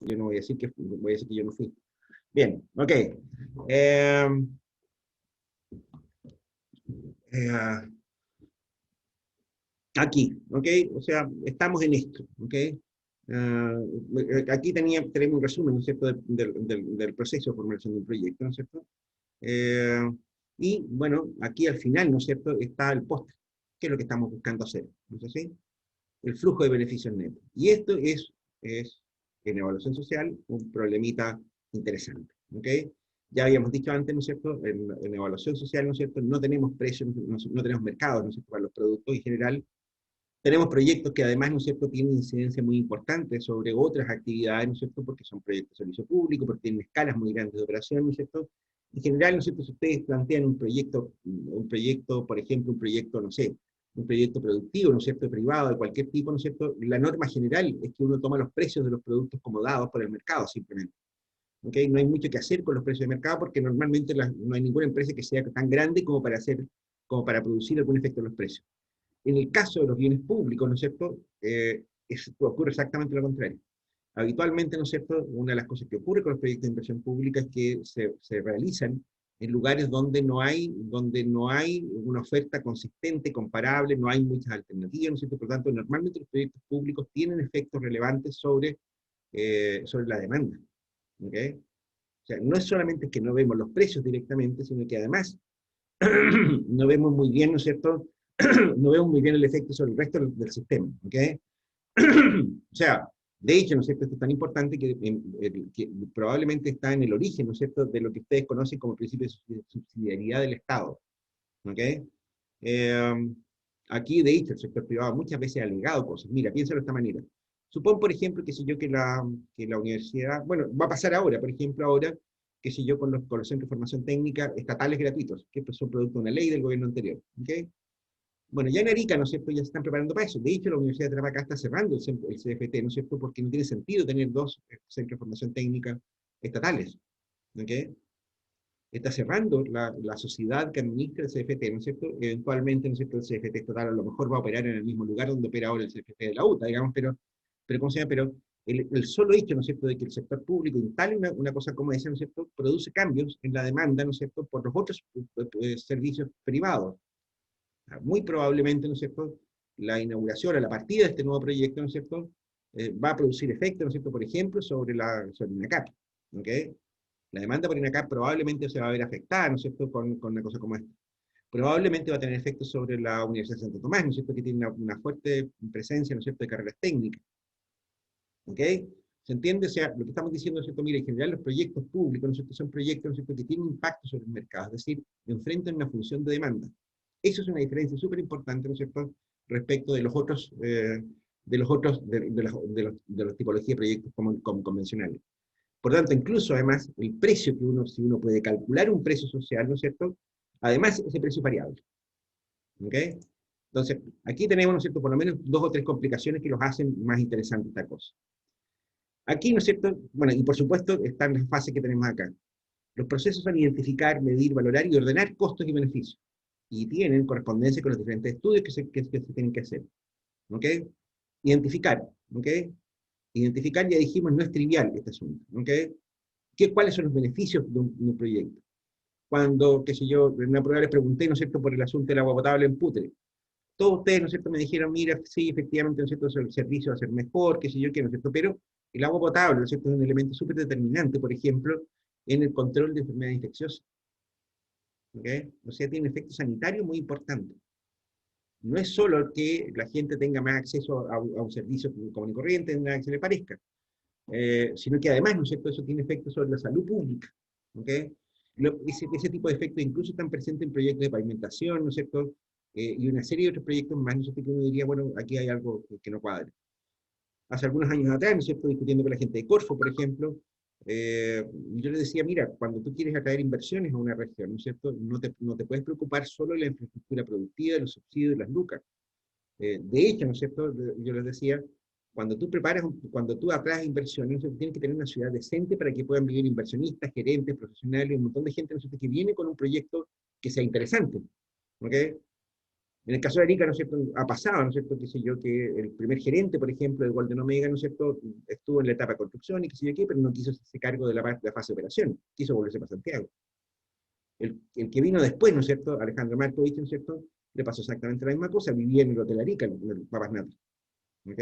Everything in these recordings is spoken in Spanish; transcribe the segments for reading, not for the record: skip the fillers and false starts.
Yo no voy a decir que yo no fui. Bien, ok. Eh, eh, Aquí, ¿ok? O sea, estamos en esto, ¿ok? Aquí tenemos un resumen, ¿no es cierto?, del proceso de formulación de un proyecto, ¿no es cierto? Eh, y, bueno, aquí al final, ¿no es cierto?, está el postre, que es lo que estamos buscando hacer, ¿no es así? El flujo de beneficios netos. Y esto es en evaluación social, un problemita interesante, ¿ok? Ya habíamos dicho antes, ¿no es cierto?, en evaluación social, ¿no es cierto?, no tenemos precios, no tenemos mercados, ¿no es cierto?, para los productos en general. Tenemos proyectos que además, ¿no es cierto?, tienen incidencia muy importante sobre otras actividades, ¿no es cierto?, porque son proyectos de servicio público, porque tienen escalas muy grandes de operación, ¿no es cierto? En general, ¿no es cierto?, si ustedes plantean un proyecto, por ejemplo, un proyecto, no sé, un proyecto productivo, ¿no es cierto?, privado, de cualquier tipo, ¿no es cierto?, la norma general es que uno toma los precios de los productos como dados por el mercado, simplemente. ¿Okay? No hay mucho que hacer con los precios de mercado porque normalmente no hay ninguna empresa que sea tan grande como para producir algún efecto en los precios. En el caso de los bienes públicos, ¿no es cierto?, ocurre exactamente lo contrario. Habitualmente, ¿no es cierto?, una de las cosas que ocurre con los proyectos de inversión pública es que se realizan en lugares donde no hay una oferta consistente, comparable, no hay muchas alternativas, ¿no es cierto? Por lo tanto, normalmente los proyectos públicos tienen efectos relevantes sobre la demanda. ¿Okay? O sea, no es solamente que no vemos los precios directamente, sino que además no vemos muy bien, ¿no es cierto?, no vemos muy bien el efecto sobre el resto del sistema, ¿ok? O sea, de hecho, ¿no es cierto?, esto es tan importante que probablemente está en el origen, ¿no es cierto?, de lo que ustedes conocen como principio de subsidiariedad del Estado, ¿ok? Eh, Aquí, de hecho, el sector privado muchas veces ha alegado cosas. Mira, piénsalo de esta manera. Supón, por ejemplo, que la universidad, bueno, va a pasar ahora, por ejemplo, ahora, qué sé yo, con los centros de formación técnica estatales gratuitos, que son producto de una ley del gobierno anterior, ¿ok? Bueno, ya en Arica, ¿no es cierto?, ya se están preparando para eso. De hecho, la Universidad de Tarapacá está cerrando el CFT, ¿no es cierto?, porque no tiene sentido tener dos centros de formación técnica estatales, ¿ok? Está cerrando la sociedad que administra el CFT, ¿no es cierto? Eventualmente, ¿no es cierto?, el CFT estatal a lo mejor va a operar en el mismo lugar donde opera ahora el CFT de la UTA, digamos, pero ¿cómo se llama? Pero el solo hecho, ¿no es cierto?, de que el sector público instale una cosa como esa, ¿no es cierto?, produce cambios en la demanda, ¿no es cierto?, por los otros servicios privados. Muy probablemente, ¿no es cierto?, la inauguración o la partida de este nuevo proyecto, ¿no es cierto?, va a producir efectos, ¿no es cierto?, por ejemplo, sobre INACAP, ¿ok? La demanda por INACAP probablemente se va a ver afectada, ¿no es cierto?, con una cosa como esta. Probablemente va a tener efectos sobre la Universidad de Santo Tomás, ¿no es cierto?, que tiene una fuerte presencia, ¿no es cierto?, de carreras técnicas, ¿ok? ¿Se entiende? O sea, lo que estamos diciendo, ¿no es cierto?, mira, en general los proyectos públicos, ¿no es cierto?, son proyectos, ¿no es cierto?, que tienen impacto sobre el mercado, es decir, enfrentan una función de demanda. Eso es una diferencia súper importante, ¿no es cierto?, respecto de los otros, de las tipologías de proyectos convencionales. Por tanto, incluso además, el precio si uno puede calcular un precio social, ¿no es cierto?, además ese precio es variable. ¿Ok? Entonces, aquí tenemos, ¿no es cierto?, por lo menos dos o tres complicaciones que los hacen más interesante esta cosa. Aquí, ¿no es cierto?, bueno, y por supuesto están las fases que tenemos acá. Los procesos son identificar, medir, valorar y ordenar costos y beneficios. Y tienen correspondencia con los diferentes estudios que se tienen que hacer. ¿Ok? Identificar. ¿Ok? Identificar, ya dijimos, no es trivial este asunto. ¿Ok? ¿Cuáles son los beneficios de un proyecto? Cuando, qué sé yo, en una prueba les pregunté, ¿no es cierto?, por el asunto del agua potable en Putre. Todos ustedes, ¿no es cierto?, me dijeron, mira, sí, efectivamente, ¿no es cierto?, el servicio va a ser mejor, qué sé yo, qué, ¿no es cierto?, pero el agua potable, ¿no es cierto?, es un elemento súper determinante, por ejemplo, en el control de enfermedades infecciosas. ¿Ok? O sea, tiene efectos sanitarios muy importantes. No es solo que la gente tenga más acceso a un servicio común y corriente, nada que se le parezca, sino que además, ¿no es cierto?, eso tiene efectos sobre la salud pública. ¿Ok? Ese tipo de efectos incluso están presentes en proyectos de pavimentación, ¿no es cierto?, y una serie de otros proyectos más, ¿no es cierto?, que uno diría, bueno, aquí hay algo que no cuadra. Hace algunos años atrás, ¿no es cierto?, discutiendo con la gente de Corfo, por ejemplo, yo les decía, mira, cuando tú quieres atraer inversiones a una región, ¿no es cierto?, no te puedes preocupar solo de la infraestructura productiva, de los subsidios, de las lucas. De hecho, ¿no es cierto?, yo les decía, cuando tú atraes inversiones, tienes que tener una ciudad decente para que puedan vivir inversionistas, gerentes, profesionales, un montón de gente, ¿no es cierto?, que viene con un proyecto que sea interesante. ¿Ok? En el caso de Arica, ¿no es cierto?, ha pasado, ¿no es cierto?, qué sé yo, que el primer gerente, por ejemplo, de Golden Omega, ¿no es cierto?, estuvo en la etapa de construcción y qué sé yo qué, pero no quiso hacerse cargo de la fase de operación, quiso volverse para Santiago. El que vino después, ¿no es cierto?, Alejandro Markovich, ¿no es cierto?, le pasó exactamente la misma cosa, vivía en el Hotel Arica, en el Papas Natras. ¿Ok?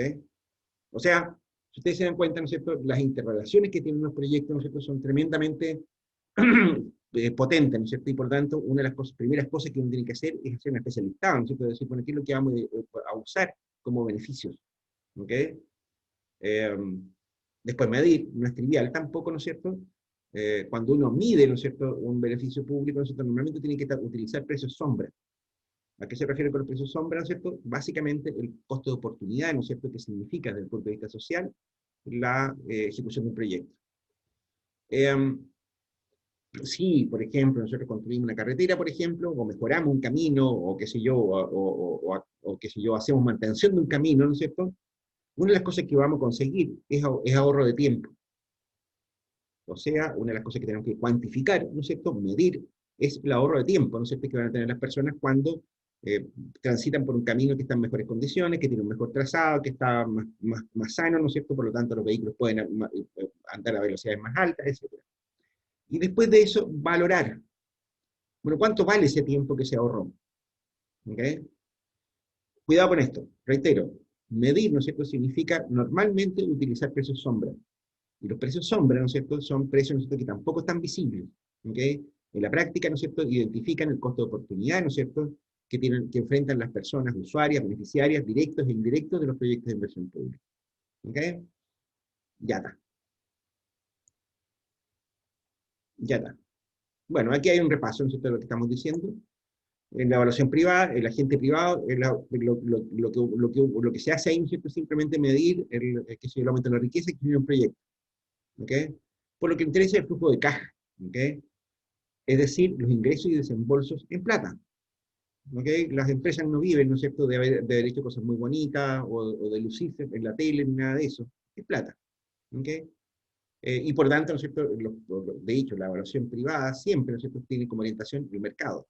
O sea, si ustedes se dan cuenta, ¿no es cierto?, las interrelaciones que tienen los proyectos, ¿no es cierto?, son tremendamente potentes, ¿no es cierto? Y por tanto, una de las primeras cosas que uno tiene que hacer es hacer una especie de listado, ¿no es cierto?, de decir, bueno, ¿qué es lo que vamos a usar como beneficios? ¿Ok? Eh, Después medir, no es trivial tampoco, ¿no es cierto? Cuando uno mide, ¿no es cierto?, un beneficio público, ¿no es cierto?, normalmente tiene que utilizar precios sombra. ¿A qué se refiere con los precios sombra, ¿no es cierto? Básicamente el costo de oportunidad, ¿no es cierto?, que significa desde el punto de vista social la ejecución de un proyecto. Si, por ejemplo, nosotros construimos una carretera, por ejemplo, o mejoramos un camino, o qué sé yo, o qué sé yo, hacemos mantención de un camino, ¿no es cierto?, una de las cosas que vamos a conseguir es ahorro de tiempo. O sea, una de las cosas que tenemos que cuantificar, ¿no es cierto?, medir, es el ahorro de tiempo, ¿no es cierto?, que van a tener las personas cuando transitan por un camino que está en mejores condiciones, que tiene un mejor trazado, que está más sano, ¿no es cierto?, por lo tanto los vehículos pueden andar a velocidades más altas, etc. Y después de eso, valorar. Bueno, ¿cuánto vale ese tiempo que se ahorró? ¿Okay? Cuidado con esto, reitero, medir, ¿no es cierto?, significa normalmente utilizar precios sombra. Y los precios sombra, ¿no es cierto?, son precios, ¿no es cierto?, que tampoco están visibles. ¿Okay? En la práctica, ¿no es cierto?, identifican el costo de oportunidad, ¿no es cierto?, que enfrentan las personas usuarias, beneficiarias, directos e indirectos de los proyectos de inversión pública. ¿Okay? Ya está. Ya está. Bueno, aquí hay un repaso, ¿no es cierto?, de lo que estamos diciendo. En la evaluación privada, el agente privado, lo que se hace ahí, ¿no es cierto?, es simplemente medir el aumento de la riqueza que tiene un proyecto. ¿Okay? Por lo que interesa el flujo de caja. ¿Okay? Es decir, los ingresos y desembolsos en plata. ¿Okay? Las empresas no viven, ¿no es cierto?, de haber hecho cosas muy bonitas o de lucirse en la tele, ni nada de eso. Es plata. ¿Okay? Y por tanto, ¿no es cierto?, de hecho, la evaluación privada siempre, ¿no es cierto?, tiene como orientación el mercado.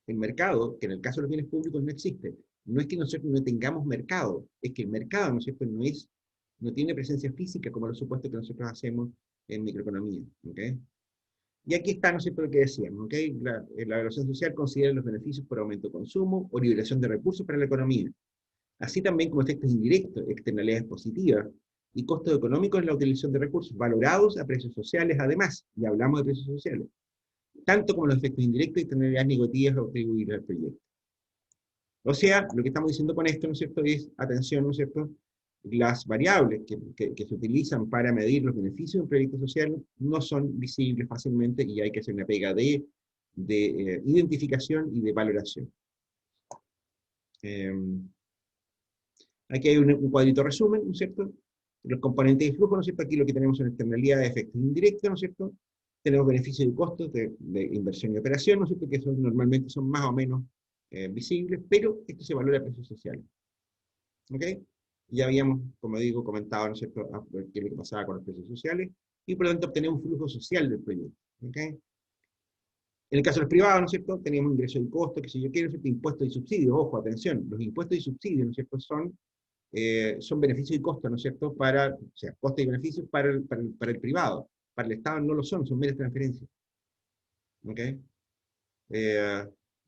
El mercado, que en el caso de los bienes públicos no existe. No es que nosotros no tengamos mercado, es que el mercado, ¿no es cierto?, no tiene presencia física como los supuestos que nosotros hacemos en microeconomía. ¿Okay? Y aquí está, ¿no es cierto?, lo que decíamos. ¿Okay? La evaluación social considera los beneficios por aumento de consumo o liberación de recursos para la economía, así también como efectos indirectos, externalidades positivas y costos económicos en la utilización de recursos, valorados a precios sociales además, y hablamos de precios sociales, tanto como los efectos indirectos y externalidades negativas atribuibles al proyecto. O sea, lo que estamos diciendo con esto, ¿no es cierto?, es, atención, ¿no es cierto?, las variables que se utilizan para medir los beneficios de un proyecto social no son visibles fácilmente y hay que hacer una pega de identificación y de valoración. Aquí hay un cuadrito resumen, ¿no es cierto? Los componentes de flujo, ¿no es cierto? Aquí lo que tenemos son externalidades, efectos indirectos, ¿no es cierto? Tenemos beneficios y costos de inversión y operación, ¿no es cierto?, que normalmente son más o menos visibles, pero esto se valora a precios sociales. ¿Ok? Ya habíamos, como digo, comentado, ¿no es cierto?, qué es lo que pasaba con los precios sociales, y por lo tanto obtenemos un flujo social del proyecto. ¿Ok? En el caso de los privados, ¿no es cierto?, teníamos ingresos y costos, que si yo quiero, ¿no es cierto?, impuestos y subsidios. Ojo, atención, los impuestos y subsidios, ¿no es cierto?, son beneficios y costos, ¿no es cierto?, o sea, costos y beneficios para el privado. Para el Estado no lo son meras transferencias. ¿Ok?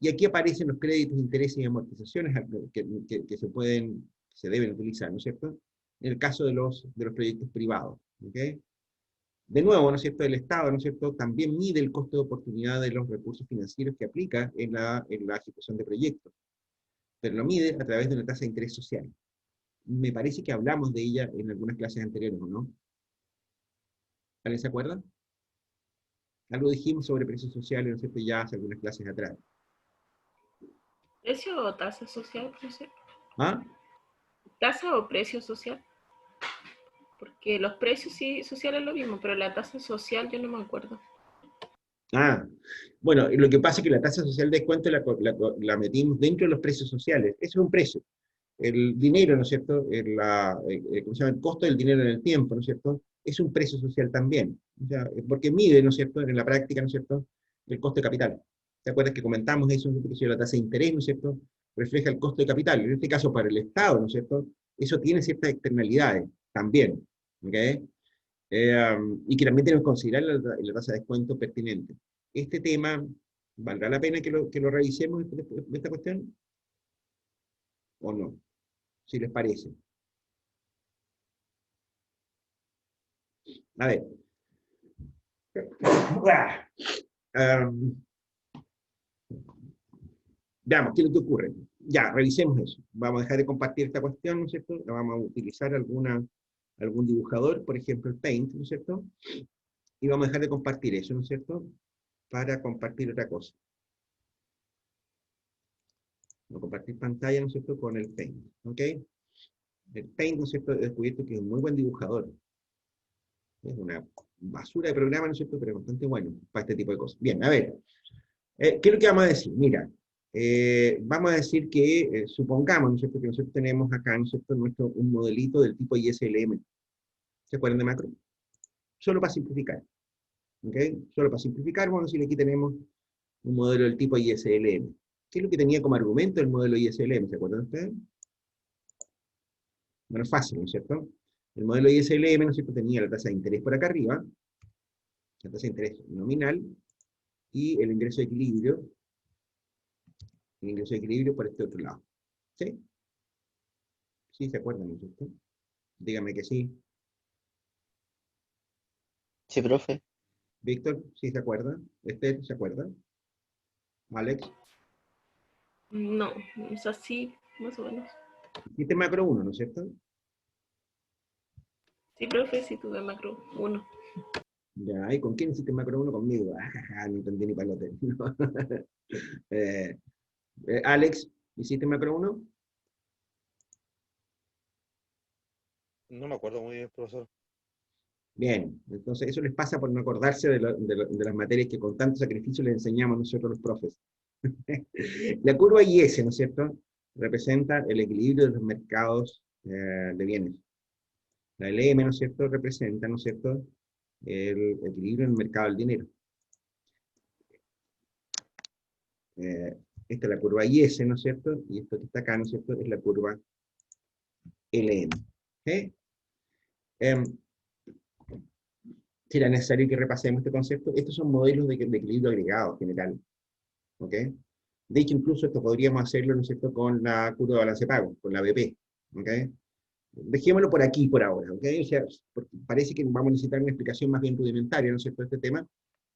Y aquí aparecen los créditos, intereses y amortizaciones se deben utilizar, ¿no es cierto?, en el caso de los proyectos privados. ¿Ok? De nuevo, ¿no es cierto?, el Estado, ¿no es cierto?, también mide el costo de oportunidad de los recursos financieros que aplica en la ejecución de proyectos, pero lo mide a través de una tasa de interés social. Me parece que hablamos de ella en algunas clases anteriores, ¿no? ¿Alguien se acuerda? Algo dijimos sobre precios sociales, ¿no es cierto?, ya hace algunas clases atrás. ¿Precio o tasa social, profesor? ¿Ah? ¿Tasa o precio social? Porque los precios sí, sociales es lo mismo, pero la tasa social yo no me acuerdo. Ah, bueno, lo que pasa es que la tasa social de descuento la metimos dentro de los precios sociales. Eso es un precio. El dinero, ¿no es cierto?, ¿cómo se llama?, el costo del dinero en el tiempo, ¿no es cierto?, es un precio social también. O sea, porque mide, ¿no es cierto?, en la práctica, ¿no es cierto?, el costo de capital. ¿Te acuerdas que comentamos eso, que la tasa de interés, ¿no es cierto?, refleja el costo de capital. En este caso, para el Estado, ¿no es cierto? Eso tiene ciertas externalidades también, ¿ok? Y que también tenemos que considerar la tasa de descuento pertinente. Este tema, ¿valdrá la pena que lo revisemos esta cuestión? ¿O no? Si les parece. A ver. Veamos, ¿qué es lo que ocurre? Ya, revisemos eso. Vamos a dejar de compartir esta cuestión, ¿no es cierto? Vamos a utilizar algún dibujador, por ejemplo el Paint, ¿no es cierto? Y vamos a dejar de compartir eso, ¿no es cierto? Para compartir otra cosa. Vamos a compartir pantalla, ¿no es cierto? Con el Paint, ¿ok? El Paint, ¿no es cierto? He descubierto que es un muy buen dibujador. Es una basura de programa, ¿no es cierto? Pero es bastante bueno para este tipo de cosas. Bien, a ver. ¿Qué es lo que vamos a decir? Mira, vamos a decir que, supongamos, ¿no es cierto?, que nosotros tenemos acá, ¿no es cierto?, un modelito del tipo ISLM. ¿Se acuerdan de macro? Solo para simplificar. ¿Ok? Solo para simplificar, vamos a decir, aquí tenemos un modelo del tipo ISLM. ¿Qué es lo que tenía como argumento el modelo ISLM? ¿Se acuerdan ustedes? Bueno, fácil, ¿no es cierto? El modelo ISLM, ¿no es cierto?, tenía la tasa de interés por acá arriba, la tasa de interés nominal, y el ingreso de equilibrio por este otro lado. ¿Sí? ¿Sí se acuerdan, no es cierto? Dígame que sí. Sí, profe. Víctor, ¿sí se acuerda? Esther, ¿se acuerda? Alex. No, es así, más o menos. Hiciste macro 1, ¿no es cierto? Sí, profe, sí tuve macro 1. Ya, ¿y con quién hiciste macro 1? Conmigo. No entendí ni palote. Alex, ¿hiciste macro 1? No me acuerdo muy bien, profesor. Bien, entonces eso les pasa por no acordarse de las materias que con tanto sacrificio les enseñamos nosotros los profes. La curva IS, ¿no es cierto?, representa el equilibrio de los mercados de bienes. La LM, ¿no es cierto?, representa, ¿no es cierto?, el equilibrio en el mercado del dinero. Esta es la curva IS, ¿no es cierto?, y esto que está acá, ¿no es cierto?, es la curva LM. ¿Okay? Será necesario que repasemos este concepto. Estos son modelos de equilibrio agregado general. ¿Ok? De hecho, incluso esto podríamos hacerlo, ¿no es cierto?, con la curva de balance de pago, con la BP. ¿Ok? Dejémoslo por aquí por ahora, ¿ok? O sea, porque parece que vamos a necesitar una explicación más bien rudimentaria, ¿no es cierto?, de este tema,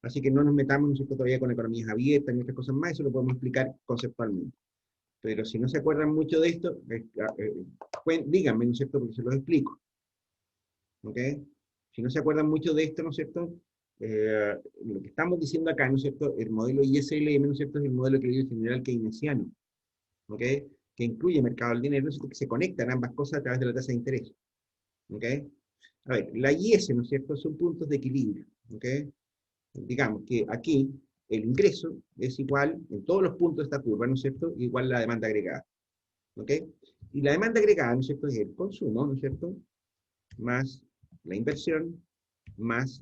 así que no nos metamos, ¿no es cierto?, todavía con economías abiertas y otras cosas más, eso lo podemos explicar conceptualmente. Pero si no se acuerdan mucho de esto, díganme, ¿no es cierto?, porque se los explico. ¿Ok? Si no se acuerdan mucho de esto, ¿no es cierto?, lo que estamos diciendo acá, ¿no es cierto?, el modelo ISLM, ¿no es cierto?, es el modelo de equilibrio general keynesiano, ¿ok?, que incluye mercado del dinero, ¿no es cierto?, que se conectan ambas cosas a través de la tasa de interés. ¿Ok? A ver, la IS, ¿no es cierto?, son puntos de equilibrio. ¿Ok? Digamos que aquí el ingreso es igual, en todos los puntos de esta curva, ¿no es cierto?, igual a la demanda agregada. ¿Ok? Y la demanda agregada, ¿no es cierto?, es el consumo, ¿no es cierto?, más la inversión, más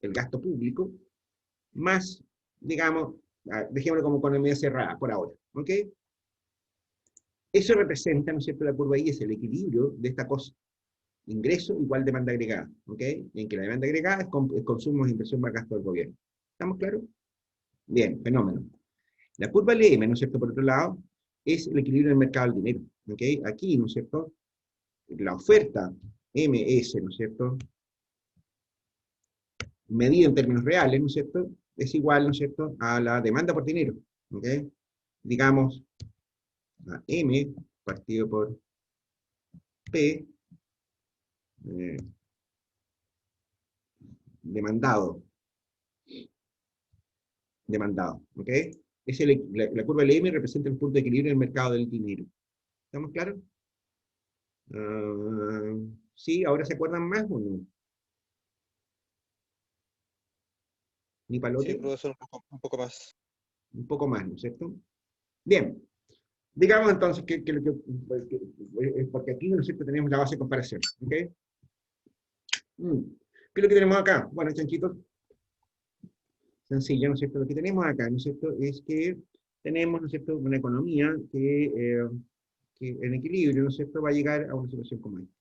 el gasto público, más, digamos, dejémoslo como economía cerrada por ahora. ¿Ok? Eso representa, ¿no es cierto?, la curva IS, el equilibrio de esta cosa. Ingreso igual demanda agregada, ¿ok? En que la demanda agregada es consumo, inversión más gasto del gobierno. ¿Estamos claros? Bien, fenómeno. La curva LM, ¿no es cierto?, por otro lado, es el equilibrio del mercado del dinero, ¿ok? Aquí, ¿no es cierto?, la oferta MS, ¿no es cierto?, medida en términos reales, ¿no es cierto?, es igual, ¿no es cierto?, a la demanda por dinero, ¿ok? Digamos, a M partido por P, demandado, ¿ok? La curva LM representa el punto de equilibrio en el mercado del dinero. ¿Estamos claros? ¿Sí? ¿Ahora se acuerdan más o no? ¿Ni palote? Sí, profesor, un poco más. Un poco más, ¿no es cierto? Bien. Digamos entonces porque aquí, ¿no es cierto?, tenemos la base de comparación. ¿Ok? ¿Qué es lo que tenemos acá? Bueno, chanchitos, sencillo, ¿no es cierto? Lo que tenemos acá, ¿no es cierto?, es que tenemos, ¿no es cierto?, una economía que en equilibrio, ¿no es cierto?, va a llegar a una situación como esta.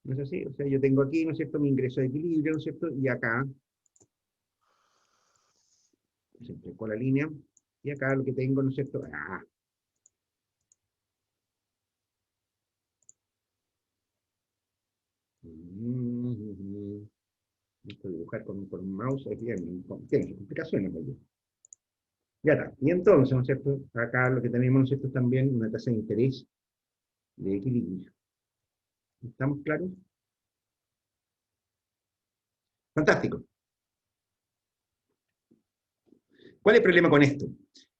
¿No es así? O sea, yo tengo aquí, ¿no es cierto?, mi ingreso de equilibrio, ¿no es cierto?, y acá, siempre con la línea, y acá lo que tengo, ¿no es cierto?, esto de dibujar con un mouse es bien, tiene sus complicaciones, ¿no? Ya está. Y entonces, ¿no es cierto?, acá lo que tenemos, ¿no es cierto?, también una tasa de interés de equilibrio. ¿Estamos claros? Fantástico. ¿Cuál es el problema con esto?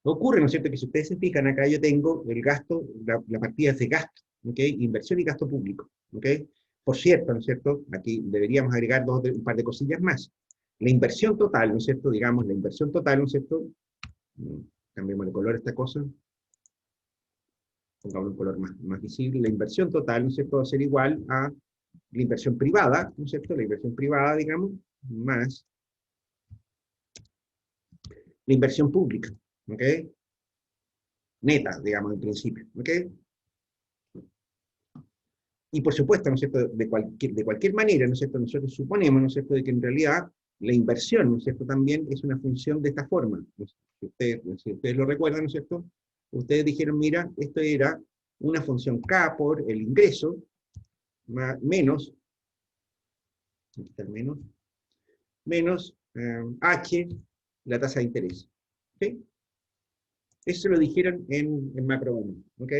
Ocurre, ¿no es cierto?, que si ustedes se fijan, acá yo tengo el gasto, la partida de gasto, ¿ok? Inversión y gasto público, ¿ok? Por cierto, ¿no es cierto?, aquí deberíamos agregar un par de cosillas más. La inversión total, ¿no es cierto?, digamos, la inversión total, ¿no es cierto?, cambiemos el color a esta cosa, pongamos un color más visible, la inversión total, ¿no es cierto?, va a ser igual a la inversión privada, ¿no es cierto?, la inversión privada, digamos, más la inversión pública, ¿ok? Neta, digamos, en principio, ¿ok? Y por supuesto, ¿no es cierto?, de cualquier manera, ¿no es cierto?, nosotros suponemos, ¿no es cierto?, de que en realidad la inversión, ¿no es cierto?, también es una función de esta forma. Si ustedes lo recuerdan, ¿no es cierto?, ustedes dijeron, mira, esto era una función K por el ingreso, menos, aquí está el menos H, la tasa de interés. ¿Ok? Eso lo dijeron en macro 1. ¿Ok?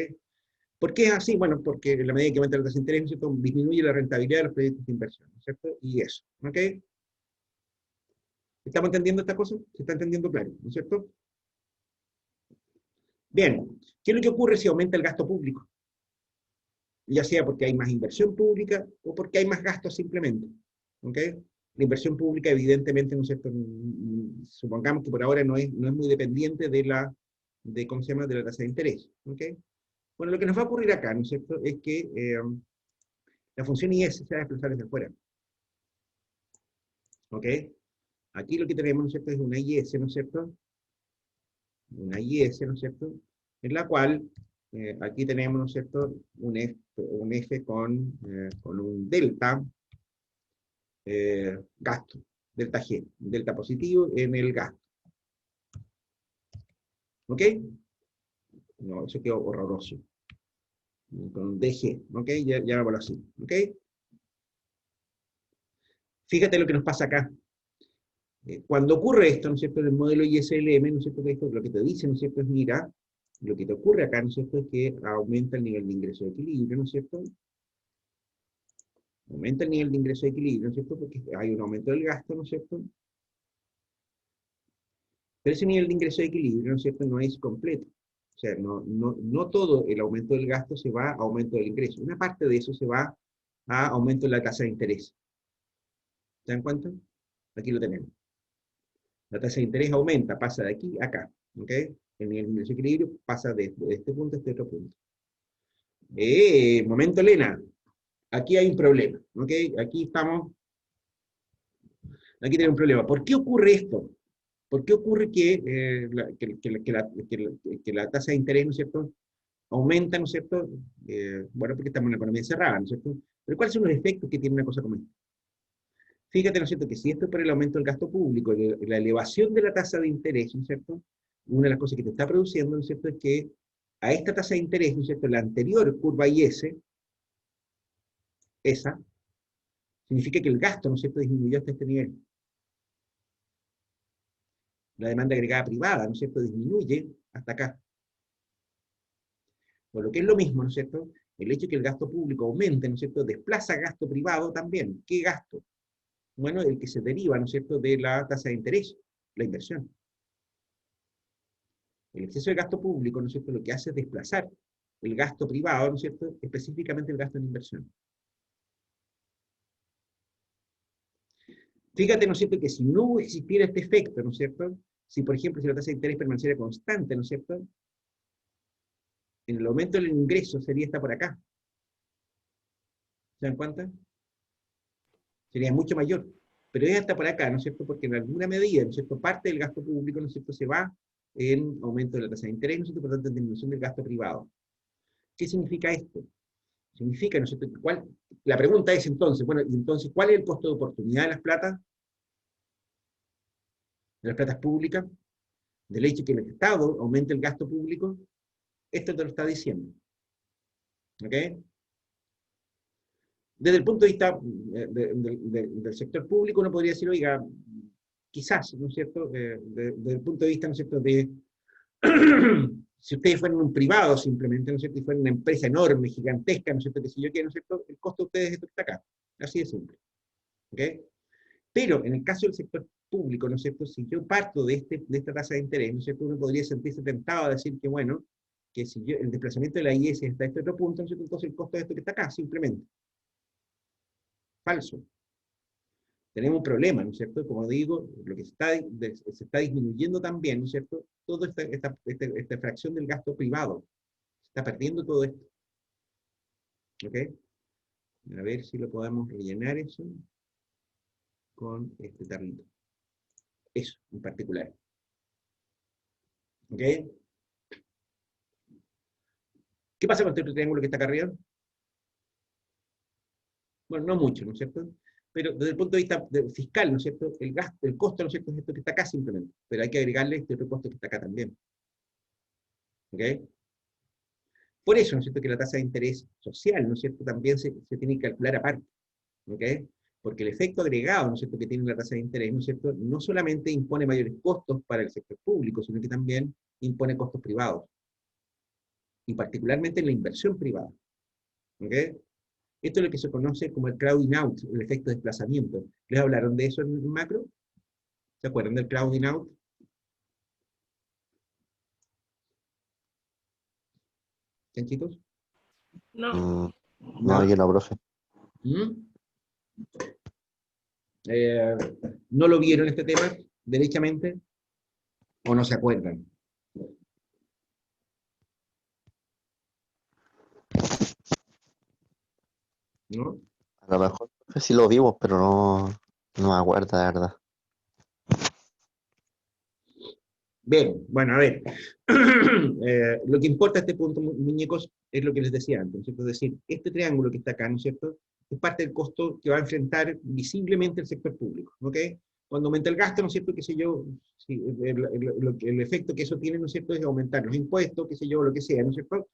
¿Por qué es así? Bueno, porque en la medida que aumenta la tasa de interés, ¿no es cierto?, disminuye la rentabilidad de los proyectos de inversión, ¿no es cierto? Y eso. ¿Ok? ¿Estamos entendiendo esta cosa? ¿Se está entendiendo claro? ¿No es cierto? Bien. ¿Qué es lo que ocurre si aumenta el gasto público? Ya sea porque hay más inversión pública o porque hay más gastos simplemente. ¿Ok? La inversión pública, evidentemente, ¿no es cierto?, supongamos que por ahora no es muy dependiente ¿cómo se llama?, de la tasa de interés. ¿Ok? Bueno, lo que nos va a ocurrir acá, ¿no es cierto?, es que la función IS se va a desplazar desde afuera. ¿Ok? Aquí lo que tenemos, ¿no es cierto?, es una IS, ¿no es cierto? Una IS, ¿no es cierto?, en la cual aquí tenemos, ¿no es cierto?, un F con un delta gasto, delta G, delta positivo en el gasto. ¿Ok? No, eso quedó horroroso. Con un DG, ¿ok? Ya lo así, ¿ok? Fíjate lo que nos pasa acá. Cuando ocurre esto, ¿no es cierto?, en el modelo ISLM, ¿no es cierto?, esto, lo que te dice, ¿no es cierto?, es mira, lo que te ocurre acá, ¿no es cierto?, es que aumenta el nivel de ingreso de equilibrio, ¿no es cierto? Aumenta el nivel de ingreso de equilibrio, ¿no es cierto?, porque hay un aumento del gasto, ¿no es cierto? Pero ese nivel de ingreso de equilibrio, ¿no es cierto?, no es completo. O sea, no todo el aumento del gasto se va a aumento del ingreso. Una parte de eso se va a aumento de la tasa de interés. ¿Se dan cuenta? Aquí lo tenemos. La tasa de interés aumenta, pasa de aquí a acá. ¿Ok? El nivel de ingreso de equilibrio pasa de este punto a este otro punto. Momento, Elena. Aquí hay un problema. ¿Ok? Aquí tenemos un problema. ¿Por qué ocurre esto? ¿Por qué ocurre que la tasa de interés, ¿no es cierto?, aumenta, ¿no es cierto? Bueno, porque estamos en una economía cerrada, ¿no es cierto? Pero ¿cuáles son los efectos que tiene una cosa como esta? Fíjate, ¿no es cierto?, que si esto es por el aumento del gasto público, la elevación de la tasa de interés, ¿no es cierto?, una de las cosas que te está produciendo, ¿no es cierto?, es que a esta tasa de interés, ¿no es cierto?, la anterior curva IS, esa, significa que el gasto, ¿no es cierto?, disminuyó hasta este nivel. La demanda agregada privada, ¿no es cierto?, disminuye hasta acá. Por lo que es lo mismo, ¿no es cierto?, el hecho de que el gasto público aumente, ¿no es cierto?, desplaza gasto privado también. ¿Qué gasto? Bueno, el que se deriva, ¿no es cierto?, de la tasa de interés, la inversión. El exceso de gasto público, ¿no es cierto?, lo que hace es desplazar el gasto privado, ¿no es cierto?, específicamente el gasto en inversión. Fíjate, ¿no es cierto?, que si no existiera este efecto, ¿no es cierto?, si por ejemplo, si la tasa de interés permaneciera constante, ¿no es cierto?, en el aumento del ingreso sería esta por acá. ¿Se dan cuenta? Sería mucho mayor. Pero es hasta por acá, ¿no es cierto?, porque en alguna medida, ¿no es cierto?, parte del gasto público, ¿no es cierto?, se va en aumento de la tasa de interés, ¿no es cierto? Por lo tanto, en disminución del gasto privado. ¿Qué significa esto? Significa, ¿no es cierto? La pregunta es entonces, bueno, ¿y entonces cuál es el costo de oportunidad de las platas? De las platas públicas, del hecho que el Estado aumente el gasto público. Esto te lo está diciendo. ¿Ok? Desde el punto de vista del sector público, uno podría decir, oiga, quizás, ¿no es cierto? Desde el punto de vista, ¿no es cierto?, de si ustedes fueran un privado simplemente, ¿no es cierto?, y fueran una empresa enorme, gigantesca, ¿no es cierto?, que si yo quiero, ¿no es cierto?, el costo de ustedes es esto que está acá. Así de simple. ¿Ok? Pero en el caso del sector público, ¿no es cierto?, si yo parto de esta tasa de interés, ¿no es cierto?, uno podría sentirse tentado a decir que, bueno, que si yo, el desplazamiento de la IS está a este otro punto, ¿no es cierto?, entonces el costo de esto que está acá, simplemente. Falso. Tenemos un problema, ¿no es cierto? Como digo, lo que se está disminuyendo también, ¿no es cierto? Toda esta fracción del gasto privado. Se está perdiendo todo esto. ¿Ok? A ver si lo podemos rellenar eso con este tarrito. Eso, en particular. ¿Ok? ¿Qué pasa con este triángulo que está acá arriba? Bueno, no mucho, ¿no es cierto? Pero desde el punto de vista fiscal, ¿no es cierto? El gasto, el costo, ¿no es cierto?, es esto que está acá simplemente. Pero hay que agregarle este otro costo que está acá también. ¿Ok? Por eso, ¿no es cierto?, que la tasa de interés social, ¿no es cierto?, también se tiene que calcular aparte. ¿Ok? Porque el efecto agregado, ¿no es cierto?, que tiene la tasa de interés, ¿no es cierto?, no solamente impone mayores costos para el sector público, sino que también impone costos privados. Y particularmente en la inversión privada. ¿Ok? Esto es lo que se conoce como el crowding out, el efecto de desplazamiento. ¿Les hablaron de eso en macro? ¿Se acuerdan del crowding out? ¿Sí, chicos? No, Mm, no, ¿No? yo no, profe. ¿Mm? Eh, ¿No lo vieron este tema derechamente? ¿O no se acuerdan? ¿No? A lo mejor profe, sí lo vimos, pero no me acuerdo, la verdad. Bien, bueno, a ver. Lo que importa a este punto, muñecos, es lo que les decía antes, ¿no es cierto? Es decir, este triángulo que está acá, ¿no es cierto?, es parte del costo que va a enfrentar visiblemente el sector público, ¿ok? Cuando aumenta el gasto, ¿no es cierto?, qué sé yo, sí, el efecto que eso tiene, ¿no es cierto?, es aumentar los impuestos, qué sé yo, lo que sea, ¿no es cierto?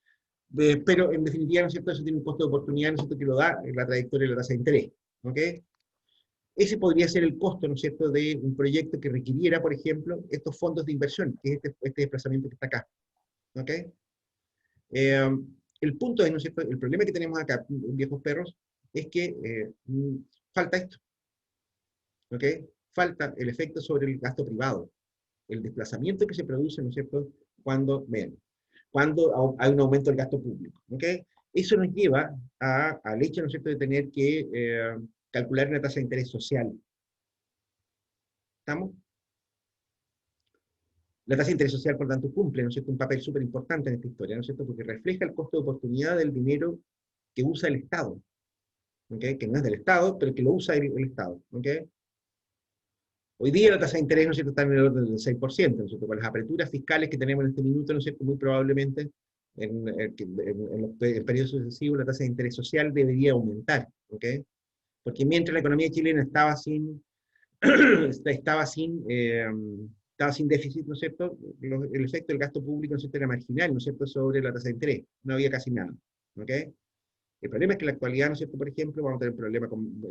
Pero en definitiva, ¿no es cierto?, eso tiene un costo de oportunidad, ¿no es cierto?, que lo da la trayectoria de la tasa de interés, ¿ok? Ese podría ser el costo, ¿no es cierto?, de un proyecto que requiriera, por ejemplo, estos fondos de inversión, que es este desplazamiento que está acá. ¿Ok? El punto es, ¿no es cierto?, el problema que tenemos acá, viejos perros, es que falta esto. ¿Ok? Falta el efecto sobre el gasto privado, el desplazamiento que se produce, ¿no es cierto?, cuando hay un aumento del gasto público. ¿Ok? Eso nos lleva al hecho, ¿no es cierto?, de tener que calcular una tasa de interés social. ¿Estamos? La tasa de interés social, por tanto, cumple, ¿no es cierto?, un papel súper importante en esta historia, ¿no es cierto?, porque refleja el costo de oportunidad del dinero que usa el Estado, ¿okay?, que no es del Estado, pero que lo usa el Estado. ¿Okay? Hoy día la tasa de interés, ¿no es cierto?, está en el orden del 6%, ¿no es cierto?, con las aperturas fiscales que tenemos en este minuto, ¿no es cierto?, muy probablemente en los periodos sucesivos la tasa de interés social debería aumentar. ¿Okay? Porque mientras la economía chilena estaba sin estaba sin, estaba sin déficit, ¿no es cierto?, el efecto del gasto público, ¿no es cierto?, era marginal, ¿no es cierto?, sobre la tasa de interés, no había casi nada. ¿Ok? El problema es que en la actualidad, ¿no es cierto?, por ejemplo, vamos a tener un problema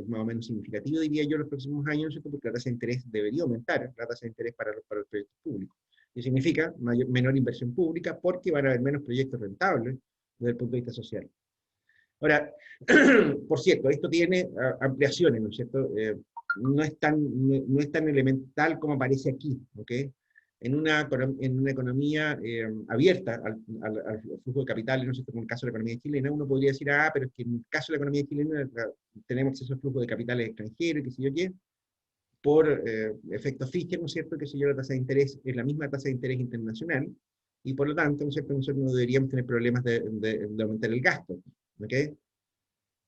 más o menos significativo, diría yo, en los próximos años, ¿no es cierto?, porque la tasa de interés debería aumentar, la tasa de interés para los proyectos públicos. Y significa menor inversión pública porque van a haber menos proyectos rentables desde el punto de vista social. Ahora, por cierto, esto tiene ampliaciones, ¿no es cierto? No es tan elemental como aparece aquí, ¿ok? En una economía abierta al flujo de capitales, ¿no es cierto?, como el caso de la economía chilena, uno podría decir, pero es que en el caso de la economía chilena tenemos acceso al flujo de capitales extranjeros, qué sé yo qué, por efecto Fischer, ¿no es cierto?, que sé yo, la tasa de interés es la misma tasa de interés internacional, y por lo tanto, ¿no es cierto?, nosotros no deberíamos tener problemas de aumentar el gasto, ¿ok?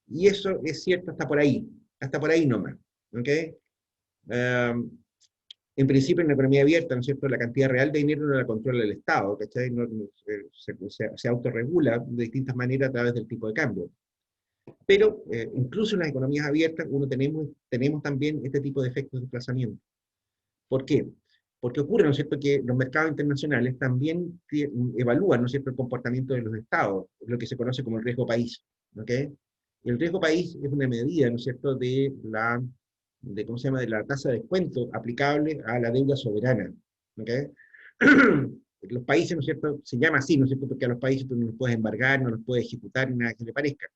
Y eso es cierto hasta por ahí nomás, ¿ok? En principio, en la economía abierta, ¿no es cierto?, la cantidad real de dinero no la controla el Estado, ¿cachai? Se autorregula de distintas maneras a través del tipo de cambio. Pero incluso en las economías abiertas tenemos también este tipo de efectos de desplazamiento. ¿Por qué? Porque ocurre, ¿no es cierto?, que los mercados internacionales también evalúan, ¿no es cierto?, el comportamiento de los estados, lo que se conoce como el riesgo país, ¿ok? El riesgo país es una medida, ¿no es cierto?, ¿cómo se llama?, de la tasa de descuento aplicable a la deuda soberana, ¿ok? Los países, ¿no es cierto?, se llama así, ¿no es cierto?, porque a los países tú no los puedes embargar, no los puedes ejecutar, ni nada que le parezca.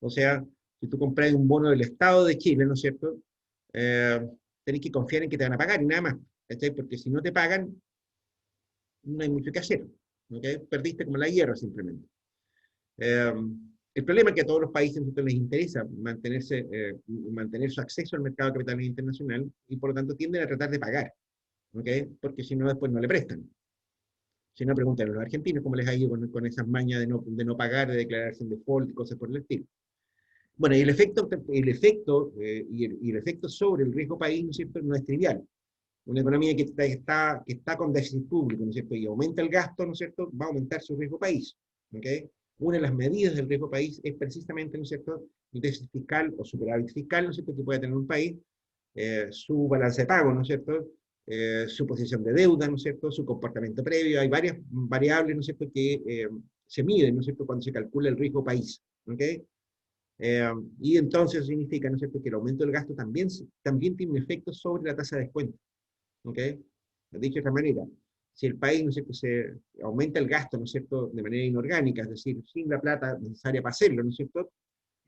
O sea, si tú compras un bono del Estado de Chile, ¿no es cierto?, tenés que confiar en que te van a pagar y nada más, ¿cachai? Porque si no te pagan, no hay mucho que hacer, ¿ok? Perdiste como la guerra simplemente. El problema es que a todos los países les interesa mantener su acceso al mercado de capitales internacional y por lo tanto tienden a tratar de pagar, ¿ok? Porque si no, después no le prestan. Si no, preguntan a los argentinos cómo les ha ido con esas mañas de no pagar, de declararse en default y cosas por el estilo. Bueno, y el efecto sobre el riesgo país, ¿no es cierto?, no es trivial. Una economía que está con déficit público, ¿no es cierto?, y aumenta el gasto, ¿no es cierto?, va a aumentar su riesgo país, ¿ok? Una de las medidas del riesgo país es precisamente, ¿no es cierto?, el déficit fiscal o superávit fiscal, ¿no es cierto?, que puede tener un país, su balance de pago, ¿no es cierto?, su posición de deuda, ¿no es cierto?, su comportamiento previo. Hay varias variables, ¿no es cierto?, que se miden, ¿no es cierto?, cuando se calcula el riesgo país, ¿ok? Y entonces eso significa, ¿no es cierto?, que el aumento del gasto también tiene un efecto sobre la tasa de descuento, ¿ok? Dicho de otra manera, si el país, ¿no es cierto?, se aumenta el gasto, ¿no es cierto?, de manera inorgánica, es decir, sin la plata necesaria para hacerlo, ¿no es cierto?,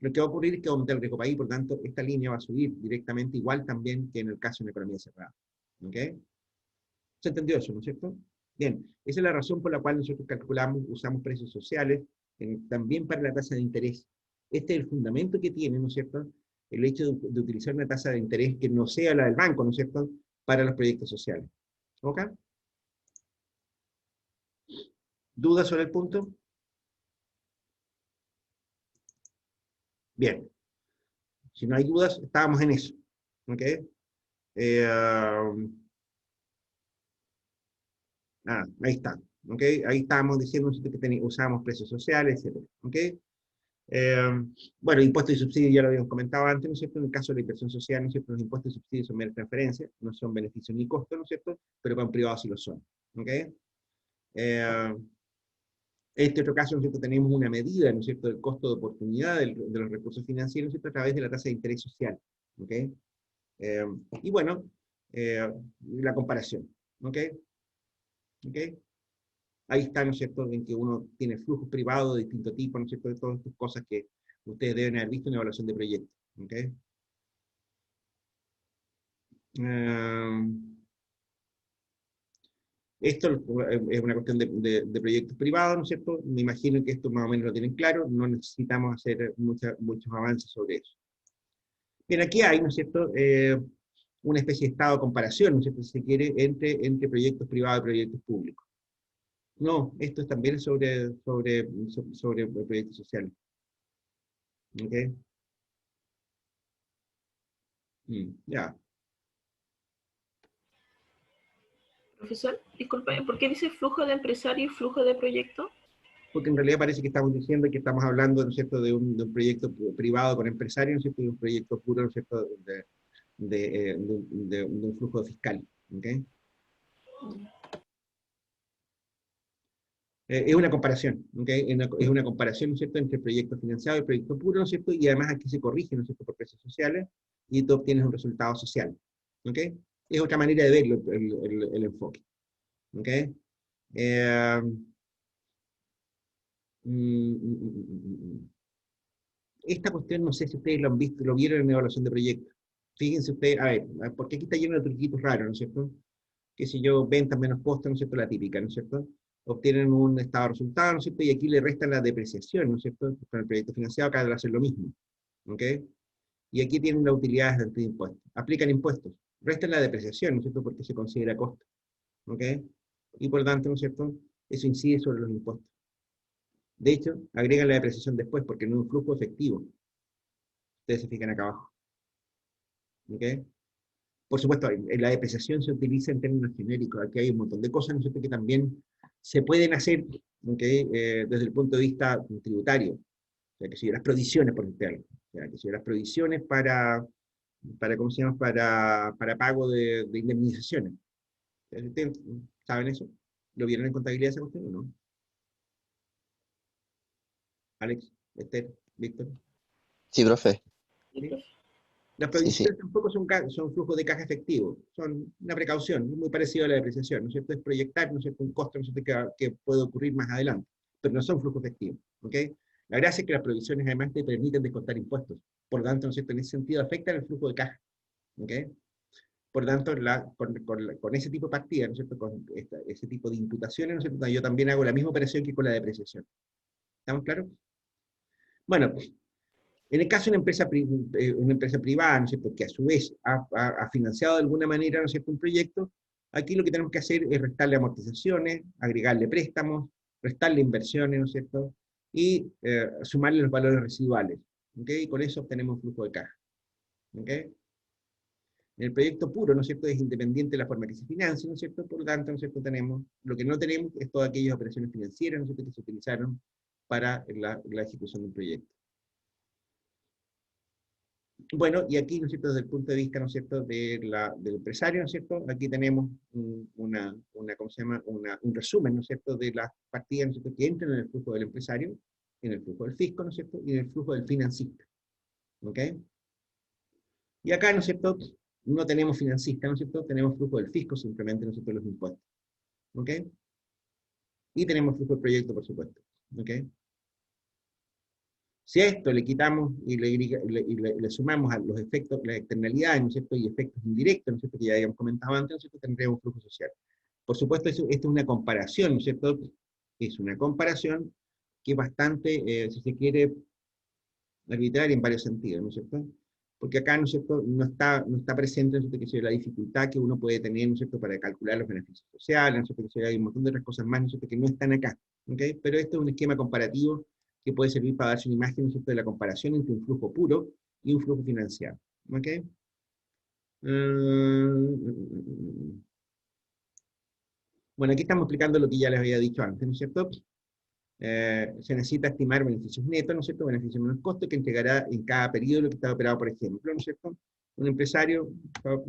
lo que va a ocurrir es que va a aumentar el riesgo país, por tanto, esta línea va a subir directamente igual también que en el caso de una economía cerrada, ¿ok? ¿Se entendió eso, no es cierto? Bien, esa es la razón por la cual nosotros usamos precios sociales también para la tasa de interés. Este es el fundamento que tiene, ¿no es cierto?, el hecho de utilizar una tasa de interés que no sea la del banco, ¿no es cierto?, para los proyectos sociales. ¿Ok? ¿Dudas sobre el punto? Bien. Si no hay dudas, estábamos en eso. ¿Ok? Ahí está. ¿Ok? Ahí estábamos diciendo que usábamos precios sociales, etc. ¿Ok? Bueno, impuestos y subsidios ya lo habíamos comentado antes, ¿no es cierto? En el caso de la inversión social, ¿no es cierto?, los impuestos y subsidios son meras transferencias, no son beneficios ni costos, ¿no es cierto?, pero para un privado sí lo son. ¿Ok? Este otro caso, ¿no es cierto?, tenemos una medida, ¿no es cierto?, del costo de oportunidad de los recursos financieros, ¿no es cierto?, a través de la tasa de interés social. ¿Ok? Y bueno, la comparación. ¿Ok? ¿Ok? Ahí está, ¿no es cierto?, en que uno tiene flujos privados de distinto tipo, ¿no es cierto?, de todas estas cosas que ustedes deben haber visto en la evaluación de proyectos. ¿Ok? Esto es una cuestión de proyectos privados, ¿no es cierto? Me imagino que esto más o menos lo tienen claro, no necesitamos hacer muchos avances sobre eso. Bien, aquí hay, ¿no es cierto?, una especie de estado de comparación, ¿no es cierto?, si se quiere, entre proyectos privados y proyectos públicos. No, esto es también sobre proyectos sociales. ¿Ok? Ya. Profesor, disculpe, ¿por qué dice flujo de empresario y flujo de proyecto? Porque en realidad parece que estamos diciendo que estamos hablando, ¿no es cierto?, de un proyecto privado con empresarios, ¿no es cierto?, y un proyecto puro, ¿no es cierto?, de un flujo fiscal. ¿Ok? Es una comparación, ¿ok? Es una comparación, ¿no es cierto?, entre proyectos financiados y proyectos puros, ¿no es cierto?, y además aquí se corrige, ¿no es cierto?, por precios sociales, y tú obtienes un resultado social. ¿Ok? Es otra manera de verlo, el enfoque. ¿Ok? Eh, mm, mm, mm, mm, mm. Esta cuestión no sé si ustedes lo han visto, lo vieron en la evaluación de proyectos. Fíjense ustedes, a ver, porque aquí está lleno de truquitos raros, ¿no es cierto? Qué sé yo, ventas menos costos, ¿no es cierto? La típica, ¿no es cierto? Obtienen un estado de resultado, ¿no es cierto? Y aquí le restan la depreciación, ¿no es cierto? Con el proyecto financiado acá debe hacer lo mismo. ¿Ok? Y aquí tienen las utilidades de impuestos. Aplican impuestos. Restan la depreciación, ¿no es cierto? Porque se considera costo. ¿Ok? Y por lo tanto, ¿no es cierto?, eso incide sobre los impuestos. De hecho, agregan la depreciación después porque no es un flujo efectivo. Ustedes se fijan acá abajo. ¿Ok? Por supuesto, la depreciación se utiliza en términos genéricos. Aquí hay un montón de cosas, ¿no es cierto?, que también se pueden hacer, ¿ok?, desde el punto de vista tributario. O sea, que si las provisiones, por ejemplo, o sea, que si las provisiones ¿cómo se llama?, para pago de indemnizaciones. ¿Ustedes saben eso? ¿Lo vieron en contabilidad esa cuestión o no? Alex, Esther, Víctor. Sí, profe. ¿Sí? Las Sí, sí. provisiones tampoco son flujos de caja efectivo, son una precaución, muy parecido a la depreciación, ¿no es cierto? Es proyectar, ¿no es cierto?, un costo, ¿no es cierto?, que puede ocurrir más adelante, pero no son flujos efectivos, ¿ok? La gracia es que las provisiones además te permiten descontar impuestos, por lo tanto, ¿no es cierto?, en ese sentido afectan el flujo de caja, ¿ok? Por lo tanto, con ese tipo de partidas, ¿no es cierto?, con ese tipo de imputaciones, ¿no es cierto?, yo también hago la misma operación que con la depreciación. ¿Estamos claros? Bueno, en el caso de una empresa privada, ¿no es cierto?, que a su vez ha financiado de alguna manera, ¿no es cierto?, un proyecto, aquí lo que tenemos que hacer es restarle amortizaciones, agregarle préstamos, restarle inversiones, ¿no es cierto?, y sumarle los valores residuales, ¿ok? Y con eso obtenemos un flujo de caja, ¿ok? En el proyecto puro, ¿no es cierto?, es independiente de la forma que se financie, ¿no es cierto?, por lo tanto, ¿no es cierto?, lo que no tenemos es todas aquellas operaciones financieras, ¿no es cierto?, que se utilizaron para la ejecución de un proyecto. Bueno, y aquí, ¿no es cierto?, desde el punto de vista, ¿no es cierto?, del empresario, ¿no es cierto?, aquí tenemos ¿cómo se llama?, un resumen, ¿no es cierto?, de las partidas, ¿no es cierto?, que entran en el flujo del empresario, en el flujo del fisco, ¿no es cierto?, y en el flujo del financista, ¿ok? Y acá, ¿no es cierto?, no tenemos financista, ¿no es cierto?, tenemos flujo del fisco, simplemente, ¿no es cierto?, los impuestos, ¿ok? Y tenemos flujo del proyecto, por supuesto, ¿ok? Si a esto le quitamos y le sumamos a los efectos, las externalidades, ¿no es cierto?, y efectos indirectos, ¿no es cierto?, que ya habíamos comentado antes, ¿no es cierto?, tendríamos un flujo social. Por supuesto, esto es una comparación, ¿no es cierto?, es una comparación que es bastante, si se quiere, arbitraria en varios sentidos, ¿no es cierto? Porque acá, ¿no es cierto?, no está presente, ¿no es cierto?, que sea la dificultad que uno puede tener, ¿no es cierto?, para calcular los beneficios sociales, ¿no es cierto?, que hay un montón de otras cosas más, ¿no es cierto?, que no están acá, ¿ok? Pero esto es un esquema comparativo que puede servir para darse una imagen, ¿no es cierto?, de la comparación entre un flujo puro y un flujo financiado, ¿ok? Bueno, aquí estamos explicando lo que ya les había dicho antes, ¿no es cierto? Se necesita estimar beneficios netos, ¿no es cierto?, beneficios menos costo, que entregará en cada periodo lo que está operado, por ejemplo, ¿no es cierto? Un empresario